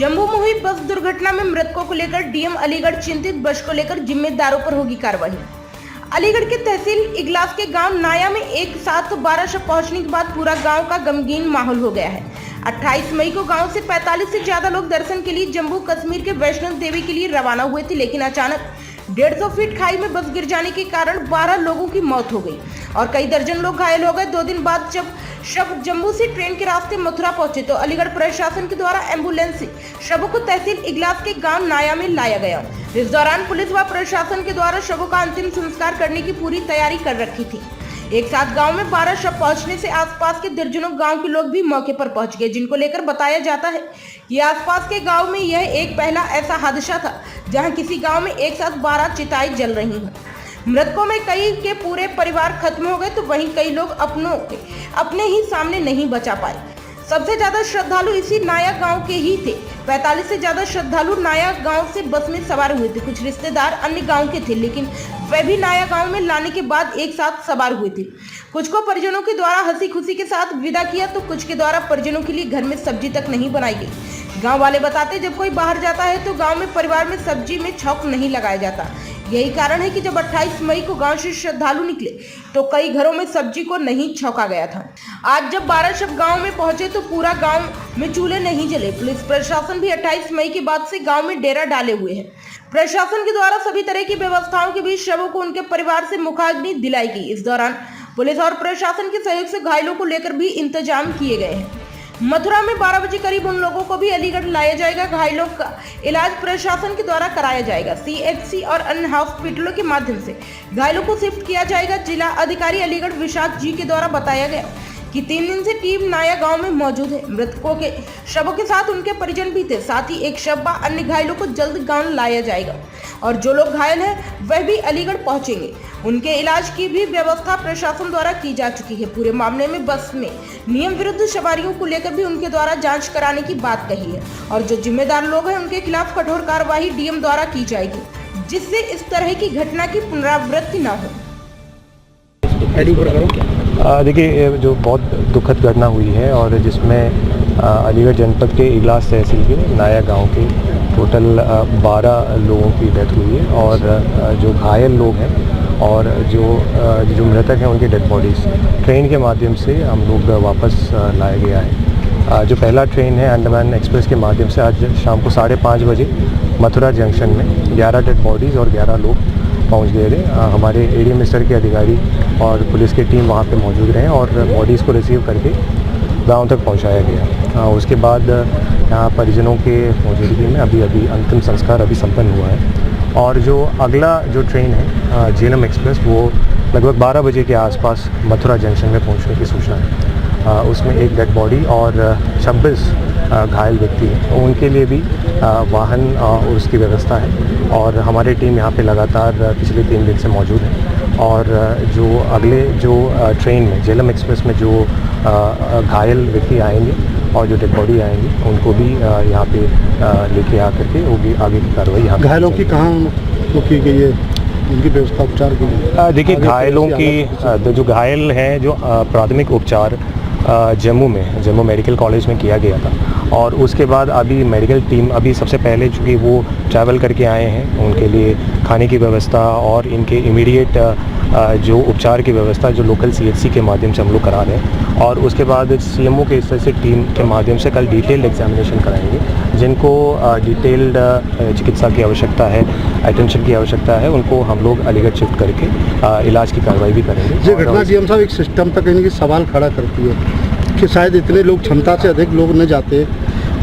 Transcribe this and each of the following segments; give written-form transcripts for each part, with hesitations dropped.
जम्मू में हुई बस दुर्घटना में मृतकों को लेकर डीएम अलीगढ़ चिंतित। बस को लेकर जिम्मेदारों पर होगी कार्रवाई। अलीगढ़ के तहसील इगलास के गांव नाया में एक साथ 12 शव पहुंचने के बाद पूरा गांव का गमगीन माहौल हो गया है। 28 मई को गांव से 45 से ज्यादा लोग दर्शन के लिए जम्मू कश्मीर के वैष्णो देवी के लिए रवाना हुए थे, लेकिन अचानक 150 फीट खाई में बस गिर जाने के कारण 12 लोगों की मौत हो गई और कई दर्जन लोग घायल हो गए। 2 दिन बाद जब शव जम्मू से ट्रेन के रास्ते मथुरा पहुंचे तो अलीगढ़ प्रशासन के द्वारा एम्बुलेंस से शवों को तहसील इगलास के गांव नाया में लाया गया। इस दौरान पुलिस व प्रशासन के द्वारा शवों का अंतिम संस्कार करने की पूरी तैयारी कर रखी थी। एक साथ गांव में 12 शव पहुंचने से आसपास के दर्जनों गांव के लोग भी मौके पर पहुंच गए, जिनको लेकर बताया जाता है कि आसपास के गांव में यह एक पहला ऐसा हादसा था जहां किसी गांव में एक साथ 12 चिताएं जल रही हैं। मृतकों में कई के पूरे परिवार खत्म हो गए तो वहीं कई लोग अपने ही सामने नहीं बचा पाए। सबसे ज्यादा श्रद्धालु इसी नाया गांव के ही थे। 45 से ज्यादा श्रद्धालु नाया गांव से बस में सवार हुए थे। कुछ रिश्तेदार अन्य गांव के थे, लेकिन वे भी नाया गांव में लाने के बाद एक साथ सवार हुए थे। कुछ को परिजनों के द्वारा हंसी खुशी के साथ विदा किया तो कुछ के द्वारा परिजनों के लिए घर में सब्जी तक नहीं बनाई गई। गांव वाले बताते जब कोई बाहर जाता है तो गांव में परिवार में सब्जी में छौंक नहीं लगाया जाता। यही कारण है कि जब 28 मई को गांव से श्रद्धालु निकले तो कई घरों में सब्जी को नहीं छौंका गया था। आज जब 12 शव गांव में पहुंचे तो पूरा गांव में चूल्हे नहीं जले। पुलिस प्रशासन भी 28 मई के बाद से गांव में डेरा डाले हुए है। प्रशासन के द्वारा सभी तरह की व्यवस्थाओं के बीच शवों को उनके परिवार से मुखाग्नि दिलाई गई। इस दौरान पुलिस और प्रशासन के सहयोग से घायलों को लेकर भी इंतजाम किए गए हैं। मथुरा में 12 बजे करीब उन लोगों को भी अलीगढ़ लाया जाएगा। घायलों का इलाज प्रशासन के द्वारा कराया जाएगा। सीएचसी और अन्य हॉस्पिटलों के माध्यम से घायलों को शिफ्ट किया जाएगा। जिला अधिकारी अलीगढ़ विशाख जी के द्वारा बताया गया कि 3 दिन से टीम नाया गांव में मौजूद है। मृतकों के शवों के साथ उनके परिजन भी थे। साथ ही एक शव व अन्य घायलों को जल्द गांव लाया जाएगा और जो लोग घायल हैं वह भी अलीगढ़ पहुंचेंगे। उनके इलाज की भी व्यवस्था प्रशासन द्वारा की जा चुकी है। पूरे मामले में बस में नियम विरुद्ध सवारियों को लेकर भी उनके द्वारा जांच कराने की बात कही है और जो जिम्मेदार लोग हैं उनके खिलाफ कठोर कार्रवाई डीएम द्वारा की जाएगी, जिससे इस तरह की घटना की पुनरावृत्ति न हो। देखिए, जो बहुत दुखद घटना हुई है और जिसमें अलीगढ़ जनपद के इगलास तहसील के नाया गांव के टोटल 12 लोगों की डेथ हुई है और जो घायल लोग हैं और जो मृतक हैं उनकी डेड बॉडीज़ ट्रेन के माध्यम से हम लोग वापस लाया गया है। जो पहला ट्रेन है अंडमान एक्सप्रेस के माध्यम से आज शाम को 5:30 बजे मथुरा जंक्शन में 11 डेड बॉडीज़ और 11 लोग पहुंच गए थे। हमारे एडीएम स्तर के अधिकारी और पुलिस की टीम वहां पे मौजूद रहे और बॉडीज़ को रिसीव करके गांव तक पहुंचाया गया। उसके बाद यहाँ परिजनों के मौजूदगी में अभी अंतिम संस्कार अभी संपन्न हुआ है और जो अगला जो ट्रेन है झेलम एक्सप्रेस वो लगभग 12 बजे के आसपास मथुरा जंक्शन में पहुँचने की सूचना है। उसमें एक डेड बॉडी और 26 घायल व्यक्ति हैं, तो उनके लिए भी वाहन और उसकी व्यवस्था है और हमारी टीम यहाँ पे लगातार पिछले 3 दिन से मौजूद है और जो अगले जो ट्रेन में झेलम एक्सप्रेस में जो घायल व्यक्ति आएंगे और जो डेड बॉडी आएंगी उनको भी यहाँ पे लेके आकर के होगी आगे की कार्रवाई। यहाँ घायलों की कहाँ की गई है, उनकी व्यवस्था उपचार की गई? देखिए, घायलों की जो घायल हैं जो प्राथमिक उपचार जम्मू मेडिकल कॉलेज में किया गया था और उसके बाद अभी मेडिकल टीम अभी सबसे पहले चूँकि वो ट्रैवल करके आए हैं उनके लिए खाने की व्यवस्था और इनके इमीडिएट जो उपचार की व्यवस्था जो लोकल सीएचसी के माध्यम से हम लोग करा रहे हैं और उसके बाद सीएमओ के स्तर से टीम के माध्यम से कल डिटेल्ड एग्जामिनेशन कराएंगे। जिनको डिटेल्ड चिकित्सा की आवश्यकता है, अटेंशन की आवश्यकता है, उनको हम लोग अलीगढ़ शिफ्ट करके इलाज की कार्रवाई भी करेंगे। ये घटना डीएम साहब एक सिस्टम तक यानी कि सवाल खड़ा करती है कि शायद इतने लोग क्षमता से अधिक लोग न जाते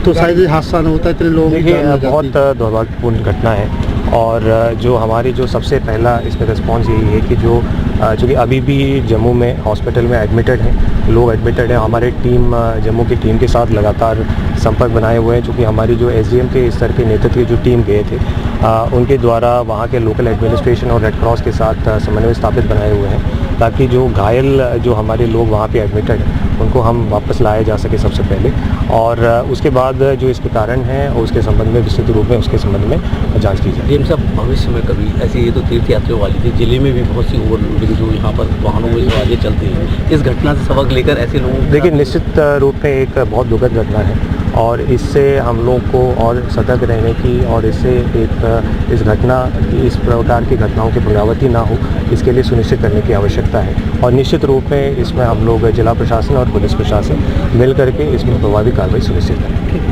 तो शायद हादसा न होता, इतने लोग। देखिए, बहुत दुर्भाग्यपूर्ण घटना है और जो हमारी जो सबसे पहला इसमें रिस्पॉन्स यही है कि जो चूँकि अभी भी जम्मू में हॉस्पिटल में एडमिटेड हैं लोग एडमिटेड हैं। हमारे टीम जम्मू की टीम के साथ लगातार संपर्क बनाए हुए हैं, चूँकि हमारी जो एसडीएम के स्तर के नेतृत्व की जो टीम गए थे उनके द्वारा वहाँ के लोकल एडमिनिस्ट्रेशन और रेड क्रॉस के साथ समन्वय स्थापित बनाए हुए हैं ताकि जो घायल जो हमारे लोग वहाँ पे एडमिटेड हैं उनको हम वापस लाया जा सके सबसे पहले और उसके बाद जो इसके कारण हैं उसके संबंध में विस्तृत रूप में उसके संबंध में जांच की जाए। डीएम साहब, भविष्य में कभी ऐसे ये तो तीर्थ यात्रियों वाली थी, जिले में भी बहुत सी ओवरलोडिंग जो यहाँ पर वाहनों में जो आगे चलती है, इस घटना से सबक लेकर ऐसे लोगों देखिए, निश्चित रूप में एक बहुत दुखद घटना है और इससे हम लोग को और सतर्क रहने की और इससे इस प्रकार की घटनाओं की पुनरावृत्ति ना हो, इसके लिए सुनिश्चित करने की आवश्यकता है। और निश्चित रूप में इसमें हम लोग जिला प्रशासन और पुलिस प्रशासन मिल करके इसमें प्रभावी कार्रवाई सुनिश्चित करें।